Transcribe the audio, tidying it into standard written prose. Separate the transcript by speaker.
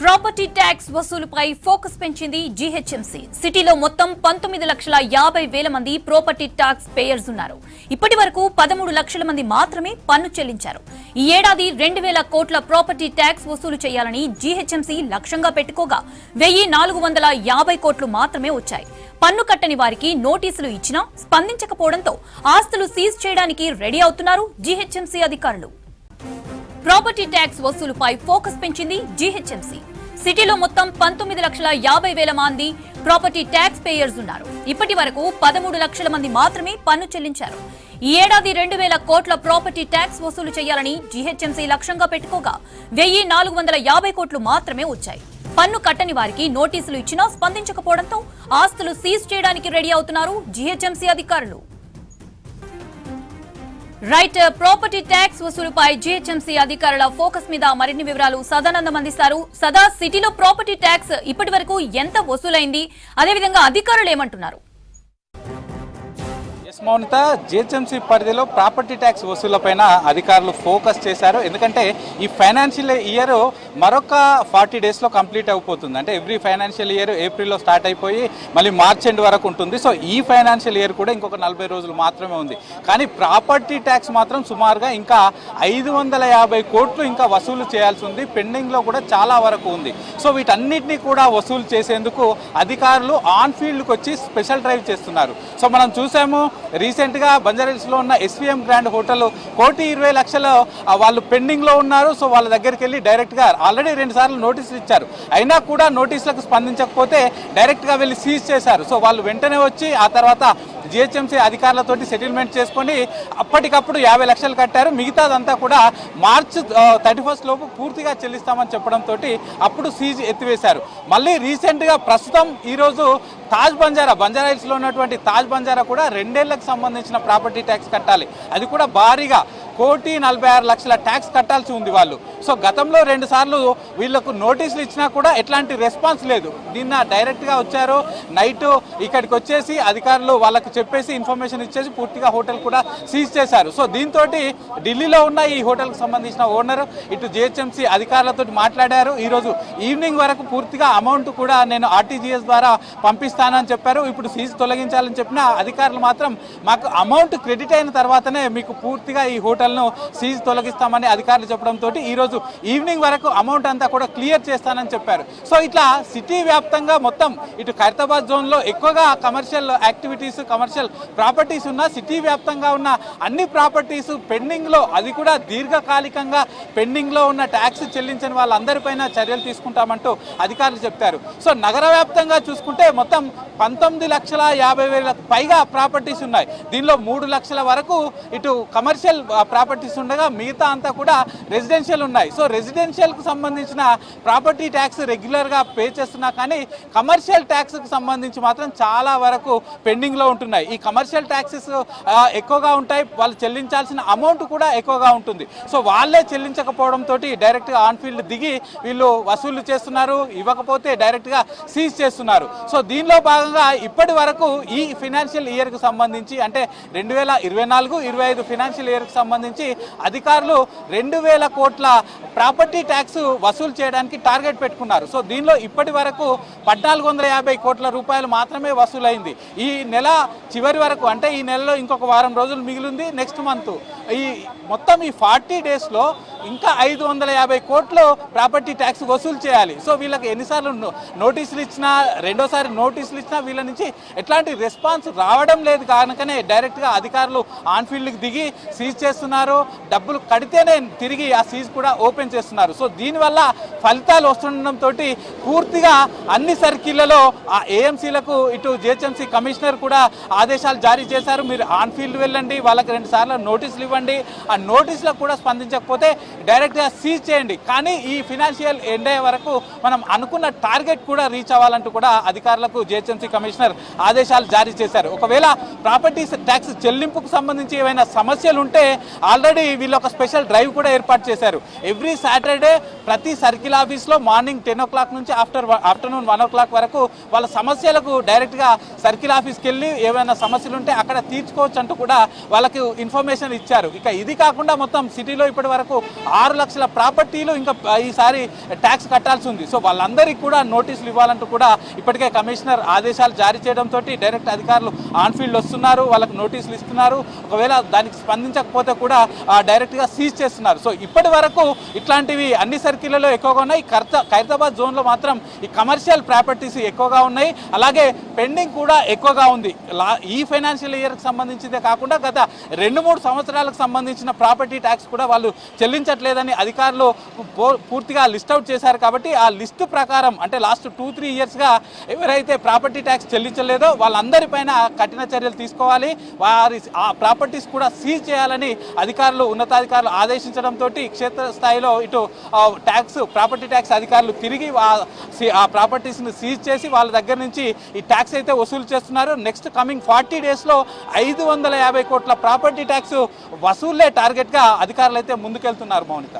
Speaker 1: Property tax వసూలుపై focus పెంచింది GHMC. సిటీలో మొత్తం 19,50,000 మంది ప్రాపర్టీ ట్యాక్స్ పేయర్స్ ఉన్నారు. ఇప్పటి వరకు 13 లక్షల మంది మాత్రమే పన్ను చెల్లించారు. ఈ ఏడాది 2,000 కోట్ల ప్రాపర్టీ ట్యాక్స్ వసూలు చేయాలని జీహెచ్ఎంసీ లక్ష్యంగా పెట్టుకోగా 1,450 కోట్లు మాత్రమే వచ్చాయి. పన్ను కట్టని వారికి నోటీసులు ఇచ్చినా స్పందించకపోవడంతో ఆస్తులు సీజ్ చేయడానికి రెడీ అవుతున్నారు జీహెచ్ఎంసీ అధికారులు. ప్రాపర్టీ ట్యాక్స్ వసూలుపై ఫోకస్ పెంచింది జీహెచ్ఎంసీ. సిటీలో మొత్తం 19,50,000 మంది ప్రాపర్టీ ట్యాక్స్ పేయర్స్ ఉన్నారు. ఇప్పటి వరకు 13 లక్షల మంది మాత్రమే పన్ను చెల్లించారు. ఈ ఏడాది 2,000 కోట్ల ప్రాపర్టీ ట్యాక్స్ వసూలు చేయాలని జీహెచ్ఎంసీ లక్ష్యంగా పెట్టుకోగా 1,450 కోట్లు మాత్రమే వచ్చాయి. పన్ను కట్టని వారికి నోటీసులు ఇచ్చినా స్పందించకపోవడంతో ఆస్తులు సీజ్ చేయడానికి రెడీ అవుతున్నారు జీహెచ్ఎంసీ అధికారులు. రైట్, ప్రాపర్టీ ట్యాక్స్ వసూలుపై జీహెచ్ఎంసీ అధికారుల ఫోకస్ మీద మరిన్ని వివరాలు సదానందం అందిస్తారు. సదా, సిటీలో ప్రాపర్టీ ట్యాక్స్ ఇప్పటి వరకు ఎంత వసూలైంది, అదేవిధంగా అధికారులు ఏమంటున్నారు?
Speaker 2: మౌనిత, జిహెచ్ఎంసీ పరిధిలో ప్రాపర్టీ ట్యాక్స్ వసూళ్లపైన అధికారులు ఫోకస్ చేశారు. ఎందుకంటే ఈ ఫైనాన్షియల్ ఇయర్ మరొక 40 డేస్లో కంప్లీట్ అయిపోతుంది. అంటే ఎవ్రీ ఫైనాన్షియల్ ఇయర్ ఏప్రిల్లో స్టార్ట్ అయిపోయి మళ్ళీ మార్చ్ ఎండ్ వరకు ఉంటుంది. సో ఈ ఫైనాన్షియల్ ఇయర్ కూడా ఇంకొక 40 రోజులు మాత్రమే ఉంది. కానీ ప్రాపర్టీ ట్యాక్స్ మాత్రం సుమారుగా ఇంకా 550 కోట్లు ఇంకా వసూలు చేయాల్సి ఉంది. పెండింగ్లో కూడా చాలా వరకు ఉంది. సో వీటన్నిటినీ కూడా వసూలు చేసేందుకు అధికారులు ఆన్ ఫీల్డ్కి వచ్చి స్పెషల్ డ్రైవ్ చేస్తున్నారు. సో మనం చూసాము, రీసెంట్గా బంజారాహిల్స్లో ఉన్న ఎస్వీఎం గ్రాండ్ హోటల్ 1,20,00,000 వాళ్ళు పెండింగ్లో ఉన్నారు. సో వాళ్ళ దగ్గరికి వెళ్ళి డైరెక్ట్గా ఆల్రెడీ 2 సార్లు నోటీసులు ఇచ్చారు. అయినా కూడా నోటీసులకు స్పందించకపోతే డైరెక్ట్గా వెళ్ళి సీజ్ చేశారు. సో వాళ్ళు వెంటనే వచ్చి ఆ తర్వాత జిహెచ్ఎంసీ అధికారులతోటి సెటిల్మెంట్ చేసుకొని అప్పటికప్పుడు 50 లక్షలు కట్టారు. మిగతాదంతా కూడా మార్చ్ 31 లోపు పూర్తిగా చెల్లిస్తామని చెప్పడంతో అప్పుడు సీజ్ ఎత్తివేశారు. మళ్ళీ రీసెంట్గా ప్రస్తుతం ఈరోజు బంజారాహిల్స్లో ఉన్నటువంటి తాజ్ బంజారా కూడా 2 ఏళ్లకు సంబంధించిన ప్రాపర్టీ ట్యాక్స్ కట్టాలి. అది కూడా భారీగా 1,46,00,000 ట్యాక్స్ కట్టాల్సి ఉంది వాళ్ళు. సో గతంలో 2 సార్లు వీళ్లకు నోటీసులు ఇచ్చినా కూడా ఎట్లాంటి రెస్పాన్స్ లేదు. నిన్న డైరెక్ట్గా వచ్చారు, నైట్ ఇక్కడికి వచ్చేసి అధికారులు వాళ్ళకి చెప్పేసి ఇన్ఫర్మేషన్ ఇచ్చేసి పూర్తిగా హోటల్ కూడా సీజ్ చేశారు. సో దీంతో ఢిల్లీలో ఉన్న ఈ హోటల్కి సంబంధించిన ఓనర్ ఇటు జిహెచ్ఎంసీ అధికారులతో మాట్లాడారు. ఈరోజు ఈవినింగ్ వరకు పూర్తిగా అమౌంట్ కూడా నేను ఆర్టీజీఎస్ ద్వారా పంపిస్తానని చెప్పారు. ఇప్పుడు సీజ్ తొలగించాలని చెప్పిన అధికారులు మాత్రం మాకు అమౌంట్ క్రెడిట్ అయిన తర్వాతనే మీకు పూర్తిగా ఈ హోటల్ను సీజ్ తొలగిస్తామని అధికారులు చెప్పడంతో ఈరోజు ఈవినింగ్ వరకు అమౌంట్ అంతా కూడా క్లియర్ చేస్తానని చెప్పారు. సో ఇట్లా సిటీ వ్యాప్తంగా మొత్తం ఇటు ఖైరతాబాద్ జోన్లో ఎక్కువగా కమర్షియల్ యాక్టివిటీస్, కమర్షియల్ ప్రాపర్టీస్ ఉన్న సిటీ వ్యాప్తంగా ఉన్న అన్ని ప్రాపర్టీస్ పెండింగ్లో, అది కూడా దీర్ఘకాలికంగా పెండింగ్లో ఉన్న ట్యాక్స్ చెల్లించని వాళ్ళందరిపైన చర్యలు తీసుకుంటామంటూ అధికారులు చెప్తారు. సో నగర వ్యాప్తంగా చూసుకుంటే మొత్తం 19,50,000 పైగా ప్రాపర్టీస్ ఉన్నాయి. దీనిలో 3 లక్షల వరకు ఇటు కమర్షియల్ ప్రాపర్టీస్ ఉండగా మిగతా అంతా కూడా రెసిడెన్షియల్ ఉన్నాయి. సో రెసిడెన్షియల్కు సంబంధించిన ప్రాపర్టీ ట్యాక్స్ రెగ్యులర్గా పే చేస్తున్నా కానీ కమర్షియల్ ట్యాక్స్కి సంబంధించి మాత్రం చాలా వరకు పెండింగ్లో ఉంటున్నాయి. ఈ కమర్షియల్ ట్యాక్సెస్ ఎక్కువగా ఉంటాయి, వాళ్ళు చెల్లించాల్సిన అమౌంట్ కూడా ఎక్కువగా ఉంటుంది. సో వాళ్ళే చెల్లించకపోవడంతో డైరెక్ట్గా ఆన్ ఫీల్డ్ దిగి వీళ్ళు వసూలు చేస్తున్నారు, ఇవ్వకపోతే డైరెక్ట్గా సీజ్ చేస్తున్నారు. సో దీనిలో భాగంగా ఇప్పటి వరకు ఈ ఫైనాన్షియల్ ఇయర్కి సంబంధించి అంటే 2024-25 ఫైనాన్షియల్ ఇయర్కి సంబంధించి అధికారులు 2,000 కోట్ల ప్రాపర్టీ ట్యాక్స్ వసూలు చేయడానికి టార్గెట్ పెట్టుకున్నారు. సో దీనిలో ఇప్పటి వరకు 1,450 కోట్ల రూపాయలు మాత్రమే వసూలైంది. ఈ నెల చివరి వరకు అంటే ఈ నెలలో ఇంకొక వారం రోజులు మిగిలింది. నెక్స్ట్ మంత్ ఈ మొత్తం ఈ 40 డేస్లో ఇంకా 550 కోట్లు ప్రాపర్టీ ట్యాక్స్ వసూలు చేయాలి. సో వీళ్ళకి ఎన్నిసార్లు నోటీసులు ఇచ్చినా, రెండోసారి నోటీసులు ఇచ్చినా వీళ్ళ నుంచి ఎట్లాంటి రెస్పాన్స్ రావడం లేదు. కనుకనే డైరెక్ట్గా అధికారులు ఆన్ ఫీల్డ్కి దిగి సీజ్ చేస్తున్నారు. డబ్బులు కడితేనే తిరిగి ఆ సీజ్ కూడా ఓపెన్ చేస్తున్నారు. సో దీనివల్ల ఫలితాలు వస్తుండడంతో పూర్తిగా అన్ని సర్కిళ్లలో ఆ ఏఎంసీలకు ఇటు జిహెచ్ఎంసీ కమిషనర్ కూడా ఆదేశాలు జారీ చేశారు. మీరు ఆన్ ఫీల్డ్ వెళ్ళండి, వాళ్ళకి 2 సార్లు నోటీసులు ఇవ్వండి, ఆ నోటీసులకు కూడా స్పందించకపోతే డైరెక్ట్గా సీజ్ చేయండి. కానీ ఈ ఫైనాన్షియల్ ఎండ్ అయ్యే వరకు మనం అనుకున్న టార్గెట్ కూడా రీచ్ అవ్వాలంటూ కూడా అధికారులకు జిహెచ్ఎంసీ కమిషనర్ ఆదేశాలు జారీ చేశారు. ఒకవేళ ప్రాపర్టీ ట్యాక్స్ చెల్లింపుకు సంబంధించి ఏమైనా సమస్యలు ఉంటే ఆల్రెడీ వీళ్ళు ఒక స్పెషల్ డ్రైవ్ కూడా ఏర్పాటు చేశారు. ఎవ్రీ సాటర్డే ప్రతి సర్కిల్ ఆఫీస్లో మార్నింగ్ 10 o'clock నుంచి ఆఫ్టర్నూన్ 1 o'clock వరకు వాళ్ళ సమస్యలకు డైరెక్ట్గా సర్కిల్ ఆఫీస్కి వెళ్ళి ఏమైనా సమస్యలు ఉంటే అక్కడ తీర్చుకోవచ్చు అంటూ కూడా వాళ్ళకి ఇన్ఫర్మేషన్ ఇచ్చారు. ఇక ఇది కాకుండా మొత్తం సిటీలో ఇప్పటి వరకు 6 లక్షల ప్రాపర్టీలు ఇంకా ఈసారి ట్యాక్స్ కట్టాల్సి ఉంది. సో వాళ్ళందరికీ కూడా నోటీసులు ఇవ్వాలంటూ కూడా ఇప్పటికే కమిషనర్ ఆదేశాలు జారీ చేయడంతో డైరెక్ట్ అధికారులు ఆన్ఫీల్డ్ వస్తున్నారు, వాళ్ళకు నోటీసులు ఇస్తున్నారు. ఒకవేళ దానికి స్పందించకపోతే కూడా డైరెక్ట్గా సీజ్ చేస్తున్నారు. సో ఇప్పటి వరకు ఇట్లాంటివి అన్ని సర్కిళ్లలో ఎక్కువగా ఉన్నాయి. ఖైరతాబాద్ జోన్లో మాత్రం ఈ కమర్షియల్ ప్రాపర్టీస్ ఎక్కువగా ఉన్నాయి. అలాగే పెండింగ్ కూడా ఎక్కువగా ఉంది. ఈ ఫైనాన్షియల్ ఇయర్కి సంబంధించిందే కాకుండా గత 2-3 సంవత్సరాలకు సంబంధించిన ప్రాపర్టీ ట్యాక్స్ కూడా వాళ్ళు చెల్లించట్లేదని అధికారులు పూర్తిగా లిస్ట్ అవుట్ చేశారు. కాబట్టి ఆ లిస్టు ప్రకారం అంటే లాస్ట్ 2-3 ఇయర్స్గా ఎవరైతే ప్రాపర్టీ ట్యాక్స్ చెల్లించలేదో వాళ్ళందరిపైన కఠిన చర్యలు తీసుకోవాలి, వారి ఆ ప్రాపర్టీస్ కూడా సీజ్ చేయాలని అధికారులు ఉన్నతాధికారులు ఆదేశించడంతో క్షేత్రస్థాయిలో ఇటు ప్రాపర్టీ ట్యాక్స్ అధికారులు తిరిగి ఆ ప్రాపర్టీస్ని సీజ్ చేసి వాళ్ళ దగ్గర నుంచి ఈ ట్యాక్స్ అయితే వసూలు చేస్తున్నారు. నెక్స్ట్ కమింగ్ 40 డేస్లో 550 కోట్ల ప్రాపర్టీ ట్యాక్స్ వసూళ్లే టార్గెట్గా అధికారులు అయితే ముందుకెళ్తున్నారు. మౌనిక.